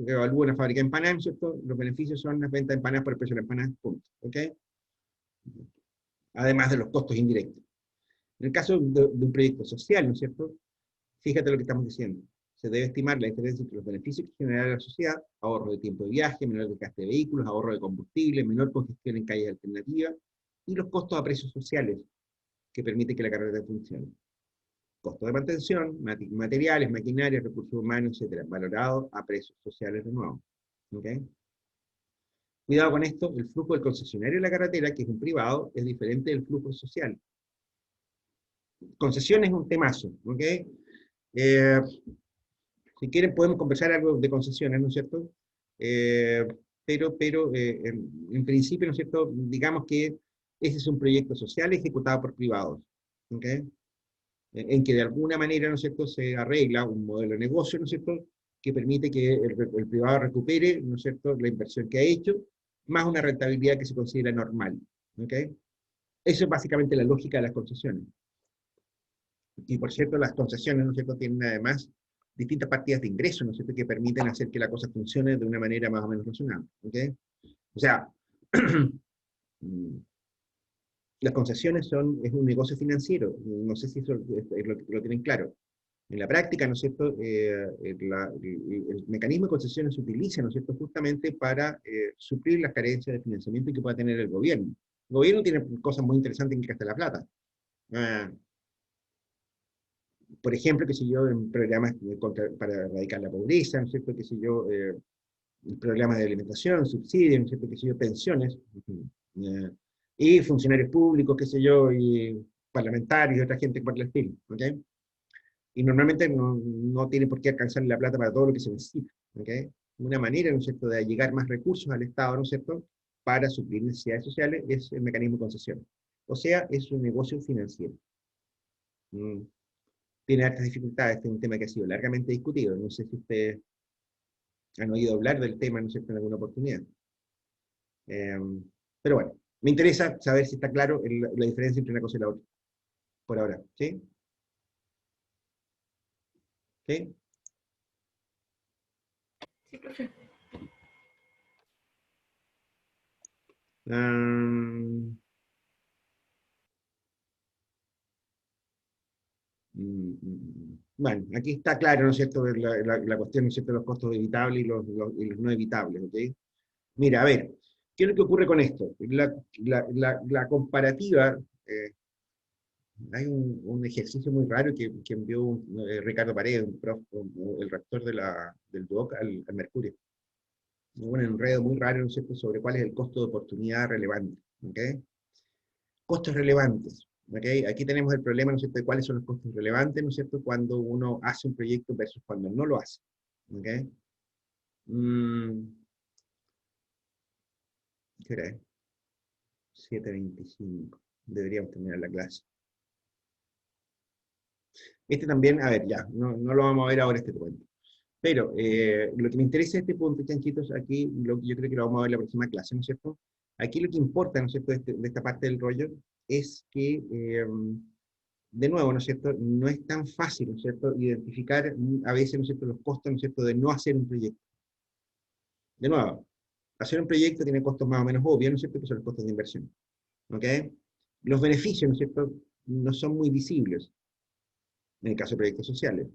evalúa una fábrica de empanadas, ¿no es cierto? Los beneficios son las ventas de empanadas por el precio de la empanada, punto, ¿ok? Además de los costos indirectos. En el caso de un proyecto social, ¿no es cierto?, fíjate lo que estamos diciendo. Se debe estimar la diferencia entre los beneficios que generará la sociedad, ahorro de tiempo de viaje, menor desgaste de vehículos, ahorro de combustible, menor congestión en calles alternativas, y los costos a precios sociales, que permite que la carrera funcione. Costo de mantención, materiales, maquinarias, recursos humanos, etcétera, valorado a precios sociales de nuevo. ¿Okay? Cuidado con esto, el flujo del concesionario de la carretera, que es un privado, es diferente del flujo social. Concesión es un temazo, ¿ok? Si quieren podemos conversar algo de concesiones, ¿no es cierto? En principio, ¿no es cierto?, digamos que ese es un proyecto social ejecutado por privados, ¿ok? En que de alguna manera, ¿no es cierto?, se arregla un modelo de negocio, ¿no es cierto?, que permite que el privado recupere, ¿no es cierto?, la inversión que ha hecho, más una rentabilidad que se considera normal, ¿ok? Eso es básicamente la lógica de las concesiones. Y por cierto, las concesiones, ¿no es cierto?, tienen además distintas partidas de ingreso, ¿no es cierto?, que permiten hacer que la cosa funcione de una manera más o menos razonable, ¿ok? O sea, las concesiones es un negocio financiero, no sé si eso lo tienen claro. En la práctica, ¿no es cierto?, el mecanismo de concesiones se utiliza, ¿no es cierto?, justamente para suplir las carencias de financiamiento que pueda tener el gobierno. El gobierno tiene cosas muy interesantes en que gasta la plata. Por ejemplo, qué sé yo, en programas para erradicar la pobreza, ¿no es cierto?, qué sé yo, programas de alimentación, subsidios, ¿no es cierto?, qué sé yo, pensiones, y funcionarios públicos, qué sé yo, y parlamentarios, y otra gente por el estilo, ¿ok? Y normalmente no tiene por qué alcanzar la plata para todo lo que se necesita, ¿ok? Una manera, ¿no es cierto?, de llegar más recursos al Estado, ¿no es cierto?, para suplir necesidades sociales es el mecanismo de concesión. O sea, es un negocio financiero. Tiene altas dificultades, este es un tema que ha sido largamente discutido, no sé si ustedes han oído hablar del tema, ¿no es cierto?, en alguna oportunidad. Pero bueno, me interesa saber si está claro la diferencia entre una cosa y la otra, por ahora, ¿sí? ¿Sí? Sí, profe. Mm, Bueno, aquí está claro, ¿no es cierto?, la cuestión, ¿no es cierto?, de los costos evitables y los no evitables, ¿ok? Mira, a ver, ¿qué es lo que ocurre con esto? La comparativa, hay un ejercicio muy raro que envió Ricardo Paredes, el rector del DUOC, al Mercurio. Un enredo muy raro, ¿no es cierto?, sobre cuál es el costo de oportunidad relevante, ¿ok? Costos relevantes, ¿ok? Aquí tenemos el problema, ¿no es cierto?, de cuáles son los costos relevantes, ¿no es cierto?, cuando uno hace un proyecto versus cuando no lo hace, ¿ok? Mm, ¿Qué hora es? 7:25. Deberíamos terminar la clase. Este también, a ver, ya, no lo vamos a ver ahora este cuento. Pero lo que me interesa de este punto, chanchitos, aquí yo creo que lo vamos a ver en la próxima clase, ¿no es cierto? Aquí lo que importa, ¿no es cierto?, de esta parte del rollo, es que, de nuevo, ¿no es cierto?, no es tan fácil, ¿no es cierto?, identificar a veces, ¿no es cierto?, los costos, ¿no es cierto?, de no hacer un proyecto. De nuevo, hacer un proyecto tiene costos más o menos obvios, ¿no es cierto?, que son los costos de inversión. ¿Ok? Los beneficios, ¿no es cierto?, no son muy visibles en el caso de proyectos sociales.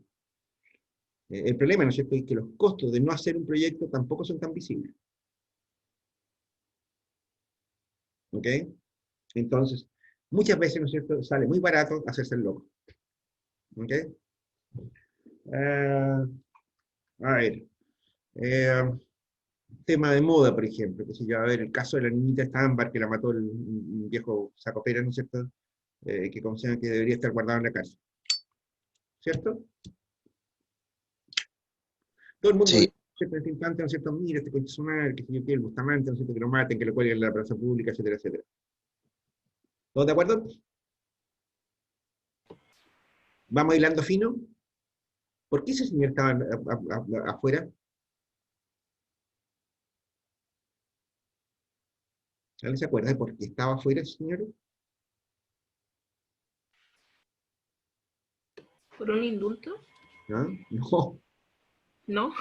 El problema, ¿no es cierto?, es que los costos de no hacer un proyecto tampoco son tan visibles. ¿Ok? Entonces, muchas veces, ¿no es cierto?, sale muy barato hacerse el loco. ¿Ok? A ver, tema de moda, por ejemplo, que si yo, a ver, el caso de la niñita esta Ámbar que la mató un viejo sacopera, ¿no es cierto?, que considera que debería estar guardado en la cárcel. ¿Cierto? Todo el mundo Sí, dice, en este instante, ¿no es cierto?, mira, este coche su madre, que si yo quiero el Bustamante, ¿no es cierto?, que lo maten, que lo cuelguen en la plaza pública, etcétera, etcétera. ¿Todos de acuerdo? ¿Vamos hilando fino? ¿Por qué ese señor estaba afuera? ¿Alguien se acuerda de por qué estaba afuera ese señor? ¿Por un indulto? ¿No? No. ¿No?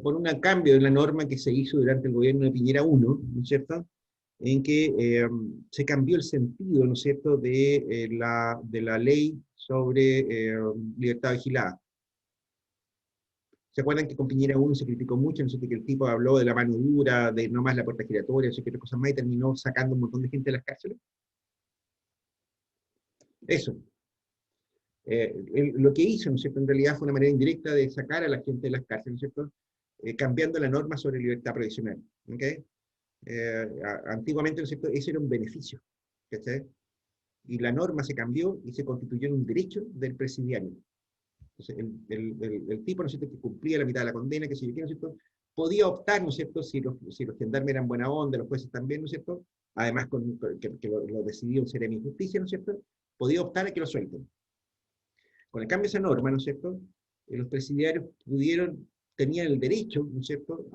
Por un cambio de la norma que se hizo durante el gobierno de Piñera 1, ¿no es cierto?, en que se cambió el sentido, ¿no es cierto?, de la ley sobre libertad vigilada. ¿Se acuerdan que con Piñera 1 se criticó mucho, no sé, que el tipo habló de la mano dura, de no más la puerta giratoria, no sé qué cosas más, y terminó sacando un montón de gente de las cárceles? Eso. Lo que hizo, ¿no es cierto?, en realidad fue una manera indirecta de sacar a la gente de las cárceles, ¿no es cierto?, cambiando la norma sobre libertad provisional. ¿Ok? Antiguamente, ¿no es cierto?, ese era un beneficio. ¿Cachai? Y la norma se cambió y se constituyó en un derecho del presidiario. Entonces, el tipo, ¿no es cierto?, que cumplía la mitad de la condena, que si yo quiero, ¿no es cierto?, podía optar, ¿no es cierto?, si los gendarmes eran buena onda, los jueces también, ¿no es cierto?, además que lo decidió un seremi de justicia, ¿no es cierto?, podía optar a que lo suelten. Con el cambio de esa norma, ¿no es cierto?, los presidiarios tenían el derecho, ¿no es cierto?,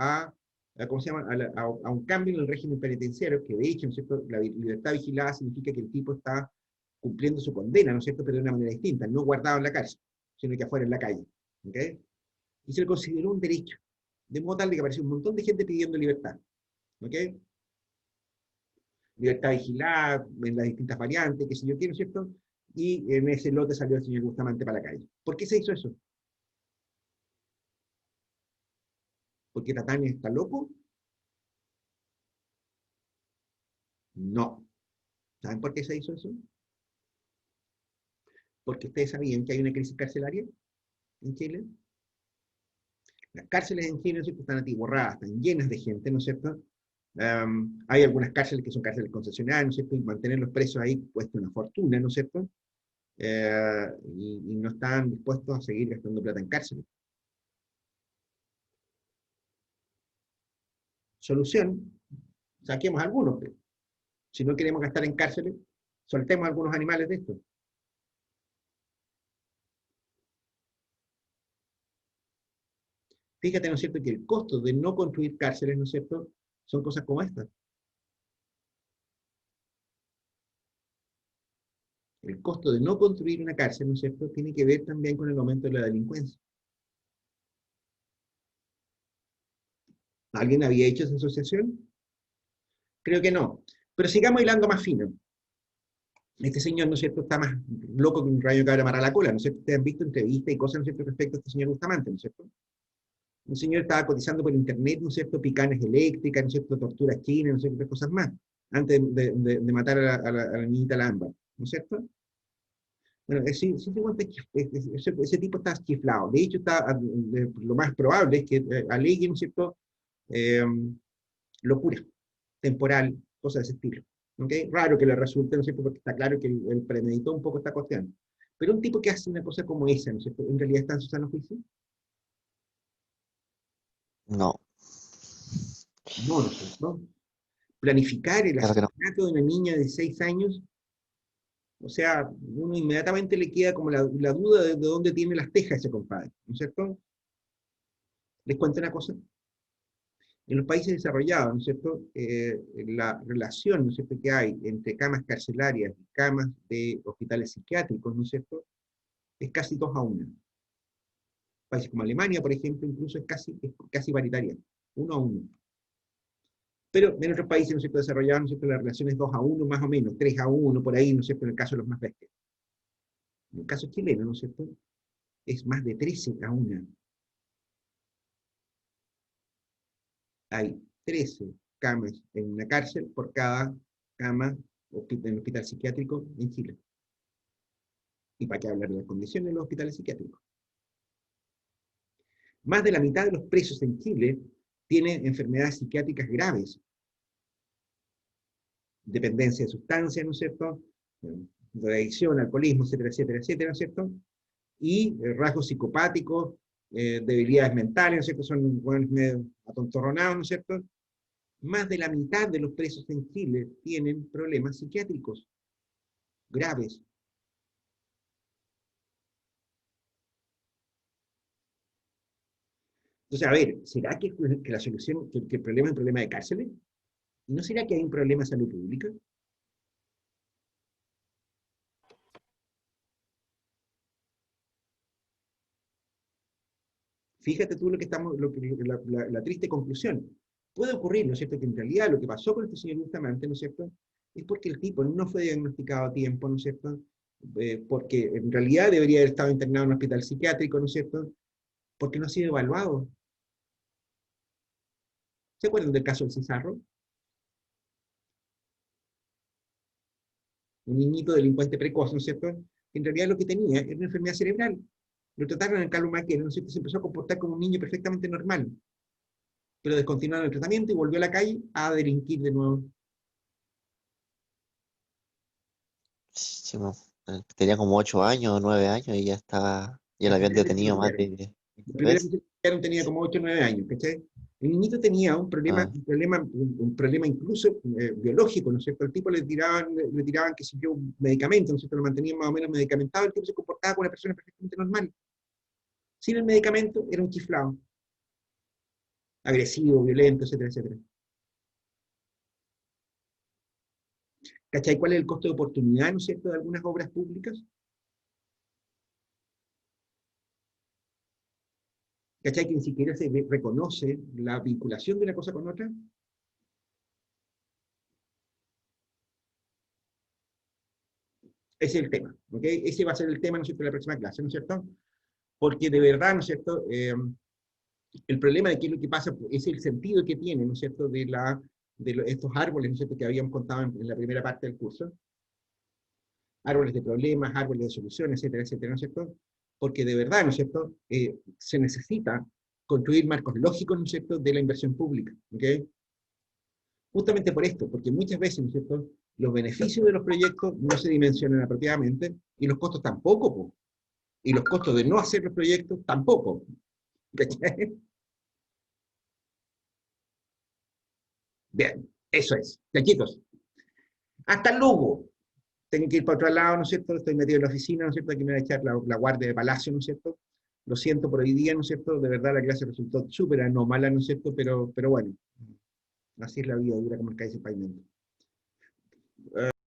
¿cómo se llama?, a un cambio en el régimen penitenciario, que de hecho, ¿no es cierto?, la libertad vigilada significa que el tipo está cumpliendo su condena, ¿no es cierto?, pero de una manera distinta, no guardado en la cárcel, sino que afuera en la calle. ¿Ok? Y se le consideró un derecho, de modo tal de que apareció un montón de gente pidiendo libertad. ¿Ok? Libertad vigilada, en las distintas variantes, que si yo quiero, ¿cierto? Y en ese lote salió el señor Bustamante para la calle. ¿Por qué se hizo eso? ¿Porque Tatania está loco? No. ¿Saben por qué se hizo eso? Porque ustedes sabían que hay una crisis carcelaria en Chile. Las cárceles en Chile, ¿no es cierto?, están atiborradas, están llenas de gente, ¿no es cierto? Hay algunas cárceles que son cárceles concesionarias, ¿no es cierto?, y mantener los presos ahí cuesta una fortuna, ¿no es cierto? Y no están dispuestos a seguir gastando plata en cárceles. Solución, saquemos algunos, pero si no queremos gastar en cárceles, soltemos algunos animales de estos. Fíjate, ¿no es cierto?, que el costo de no construir cárceles, ¿no es cierto?, son cosas como estas. El costo de no construir una cárcel, ¿no es cierto?, tiene que ver también con el aumento de la delincuencia. ¿Alguien había hecho esa asociación? Creo que no. Pero sigamos hilando más fino. Este señor, ¿no es cierto?, está más loco que un rayo que abre para la cola, ¿no es cierto? Ustedes han visto entrevistas y cosas, ¿no es cierto?, respecto a este señor Bustamante, ¿no es cierto? Un señor estaba cotizando por internet, ¿no es cierto?, picanes eléctricas, ¿no es cierto?, torturas chinas, ¿no es cierto?, cosas más, antes de matar a la niñita Lamba, ¿no es cierto? Bueno, ese tipo está chiflado. De hecho, lo más probable es que alegue, ¿no es cierto?, eh, locura temporal, cosas de ese estilo. ¿Okay? Raro que le resulte, ¿no es cierto?, porque está claro que él premeditó un poco esta cuestión. Pero un tipo que hace una cosa como esa, ¿no es cierto?, ¿en realidad está en su sano juicio? No, No, ¿no es cierto? Planificar el claro que no. asesinato de una niña de 6 años, o sea, uno inmediatamente le queda como la duda de dónde tiene las tejas ese compadre, ¿no es cierto? Les cuento una cosa. En los países desarrollados, ¿no es cierto?, la relación, ¿no es cierto?, que hay entre camas carcelarias y camas de hospitales psiquiátricos, ¿no es cierto?, es casi 2-1. Países como Alemania, por ejemplo, incluso es casi paritaria, 1-1. Pero en otros países, ¿no es cierto?, desarrollados, ¿no es cierto?, la relación es 2-1 más o menos, 3-1 por ahí, ¿no es cierto?, en el caso de los más bestias. En el caso chileno, ¿no es cierto?, es más de 13-1. Hay 13 camas en una cárcel por cada cama en un hospital psiquiátrico en Chile. ¿Y para qué hablar de las condiciones de los hospitales psiquiátricos? Más de la mitad de los presos en Chile tienen enfermedades psiquiátricas graves. Dependencia de sustancias, ¿no es cierto?, adicción, alcoholismo, etcétera, etcétera, etcétera, ¿no es cierto? Y rasgos psicopáticos, debilidades mentales, ¿no es cierto?, son buenos medio atontorronados, ¿no es cierto? Más de la mitad de los presos en Chile tienen problemas psiquiátricos graves. Entonces, a ver, ¿será que la solución, que el problema es un problema de cárceles? ¿Y no será que hay un problema de salud pública? Fíjate tú la triste conclusión. Puede ocurrir, ¿no es cierto?, que en realidad lo que pasó con este señor Bustamante, ¿no es cierto?, es porque el tipo no fue diagnosticado a tiempo, ¿no es cierto?, porque en realidad debería haber estado internado en un hospital psiquiátrico, ¿no es cierto?, porque no ha sido evaluado. ¿Se acuerdan del caso del Cizarro? Un niñito delincuente precoz, ¿no es cierto?, que en realidad lo que tenía era una enfermedad cerebral. Lo trataron en Carlos Maquena, ¿no es cierto?, se empezó a comportar como un niño perfectamente normal, pero descontinuaron el tratamiento y volvió a la calle a delinquir de nuevo. Sí, no. Tenía como 8 años o 9 años y ya lo La habían primera vez que detenido lo más pillaron. de La 20 primera vez veces. que lo pillaron tenía como 8 o 9 años, ¿cachai? El niñito tenía Ah, un problema incluso biológico, ¿no es cierto? Al tipo le tiraban, qué sé yo, un medicamento, ¿no es cierto?, lo mantenían más o menos medicamentado, el tipo se comportaba como una persona perfectamente normal. Sin el medicamento, era un chiflado, agresivo, violento, etcétera, etcétera. ¿Cachai? ¿Cuál es el costo de oportunidad, ¿no es cierto?, de algunas obras públicas? ¿Cachai? Que ni siquiera se reconoce la vinculación de una cosa con otra. Ese es el tema, ¿ok? Ese va a ser el tema, ¿no es cierto?, de la próxima clase, ¿no es cierto? Porque de verdad, ¿no es cierto?, el problema de qué es lo que pasa es el sentido que tiene, ¿no es cierto?, estos árboles, ¿no es cierto?, que habíamos contado en la primera parte del curso. Árboles de problemas, árboles de soluciones, etcétera, etcétera, ¿no es cierto? Porque de verdad, ¿no es cierto?, se necesita construir marcos lógicos, ¿no es cierto?, de la inversión pública, ¿ok? Justamente por esto, porque muchas veces, ¿no es cierto?, los beneficios de los proyectos no se dimensionan apropiadamente y los costos tampoco, po. Y los costos de no hacer los proyectos tampoco. ¿Cachai? Bien, eso es. Chachitos. Hasta luego. Tengo que ir para otro lado, ¿no es cierto? Estoy metido en la oficina, ¿no es cierto? Aquí me voy a echar la guardia de palacio, ¿no es cierto? Lo siento por hoy día, ¿no es cierto? De verdad la clase resultó súper anómala, ¿no es cierto? Pero bueno, así es la vida, dura como el cae ese pavimento.